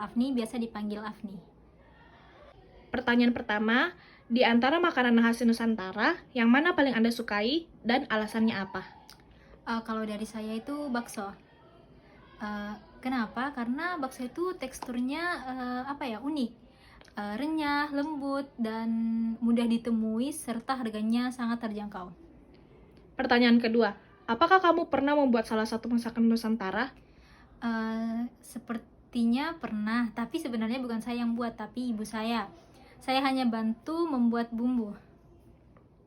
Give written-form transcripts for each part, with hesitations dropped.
Afni, biasa dipanggil Afni. Pertanyaan pertama, di antara makanan khas Nusantara, yang mana paling Anda sukai dan alasannya apa? Kalau dari saya itu bakso. Kenapa? Karena bakso itu teksturnya unik, renyah, lembut, dan mudah ditemui serta harganya sangat terjangkau. Pertanyaan kedua, apakah kamu pernah membuat salah satu masakan Nusantara? Sepertinya pernah, tapi sebenarnya bukan saya yang buat, tapi ibu saya. Saya hanya bantu membuat bumbu.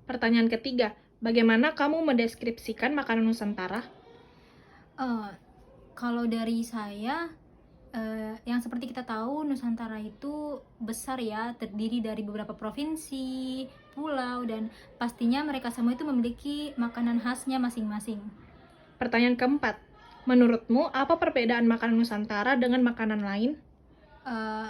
Pertanyaan ketiga, bagaimana kamu mendeskripsikan makanan Nusantara? Eh, Kalau dari saya, yang seperti kita tahu, Nusantara itu besar ya, terdiri dari beberapa provinsi, pulau, dan pastinya mereka semua itu memiliki makanan khasnya masing-masing. Pertanyaan keempat, menurutmu apa perbedaan makanan Nusantara dengan makanan lain? Eh,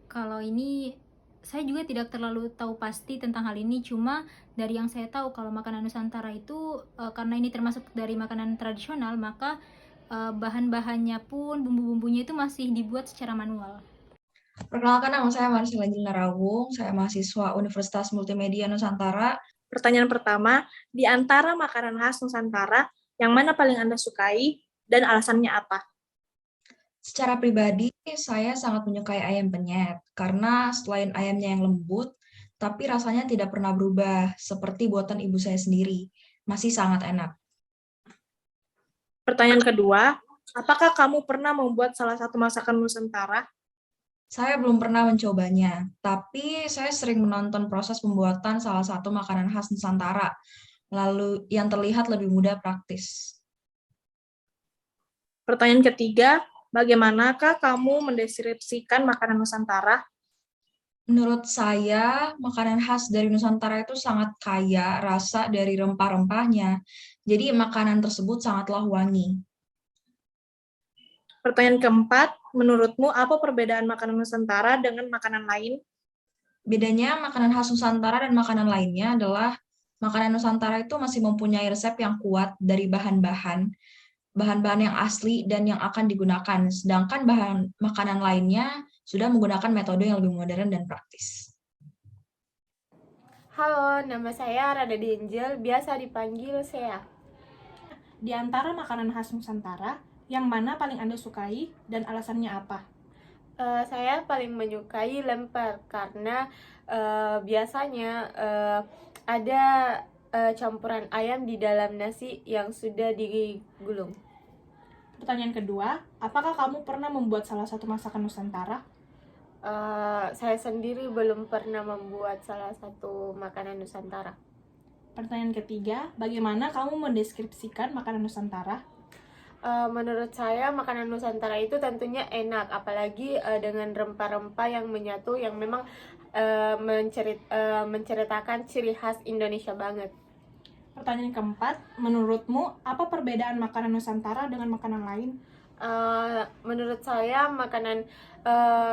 Kalau ini saya juga tidak terlalu tahu pasti tentang hal ini, cuma dari yang saya tahu kalau makanan Nusantara itu karena ini termasuk dari makanan tradisional, maka bahan-bahannya pun bumbu-bumbunya itu masih dibuat secara manual. Perkenalkan, nama saya Marcella Angelina Rawung, saya mahasiswa Universitas Multimedia Nusantara. Pertanyaan pertama, di antara makanan khas Nusantara, yang mana paling Anda sukai dan alasannya apa? Secara pribadi, saya sangat menyukai ayam penyet, karena selain ayamnya yang lembut, tapi rasanya tidak pernah berubah, seperti buatan ibu saya sendiri. Masih sangat enak. Pertanyaan kedua, apakah kamu pernah membuat salah satu masakan Nusantara? Saya belum pernah mencobanya, tapi saya sering menonton proses pembuatan salah satu makanan khas Nusantara, lalu yang terlihat lebih mudah praktis. Pertanyaan ketiga, bagaimanakah kamu mendeskripsikan makanan Nusantara? Menurut saya, makanan khas dari Nusantara itu sangat kaya rasa dari rempah-rempahnya. Jadi makanan tersebut sangatlah wangi. Pertanyaan keempat, menurutmu apa perbedaan makanan Nusantara dengan makanan lain? Bedanya makanan khas Nusantara dan makanan lainnya adalah makanan Nusantara itu masih mempunyai resep yang kuat dari bahan-bahan yang asli dan yang akan digunakan. Sedangkan bahan makanan lainnya sudah menggunakan metode yang lebih modern dan praktis. Halo, nama saya Rada Angel, biasa dipanggil Sea. Di antara makanan khas Nusantara, yang mana paling Anda sukai dan alasannya apa? Saya paling menyukai lemper karena biasanya ada campuran ayam di dalam nasi yang sudah digulung. Pertanyaan kedua, apakah kamu pernah membuat salah satu masakan Nusantara? Saya sendiri belum pernah membuat salah satu makanan Nusantara. Pertanyaan ketiga, bagaimana kamu mendeskripsikan makanan Nusantara? Menurut saya makanan Nusantara itu tentunya enak, apalagi dengan rempah-rempah yang menyatu yang memang menceritakan ciri khas Indonesia banget. Pertanyaan keempat, menurutmu apa perbedaan makanan Nusantara dengan makanan lain? Menurut saya makanan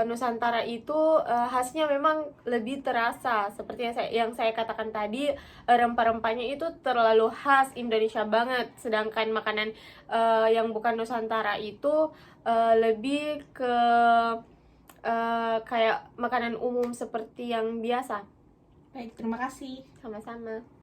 Nusantara itu khasnya memang lebih terasa, seperti yang saya katakan tadi, rempah-rempahnya itu terlalu khas Indonesia banget, sedangkan makanan yang bukan Nusantara itu lebih ke kayak makanan umum seperti yang biasa. Baik, terima kasih. Sama-sama.